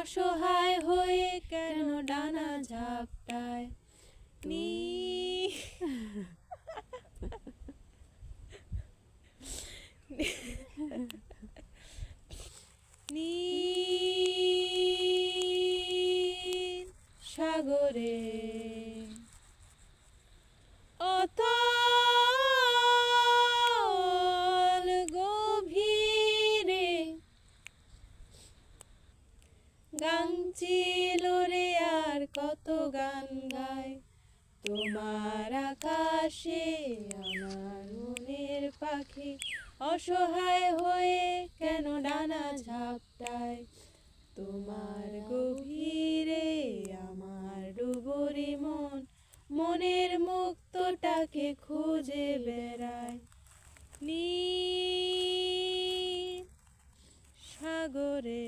অসহায় হয়ে কেন ডানা ঝাপটায় নী নীল সাগরে অতল গভীরে গান ছিল রে আর কত গান গায় তোমার আকাশে আমার মনের পাখি অসহায় হয়ে কেন ডানা ঝাপটায় তোমার গভীরে আমার ডুবুরি মন মনের মুক্তটাকে খুঁজে বেড়ায় নীল সাগরে।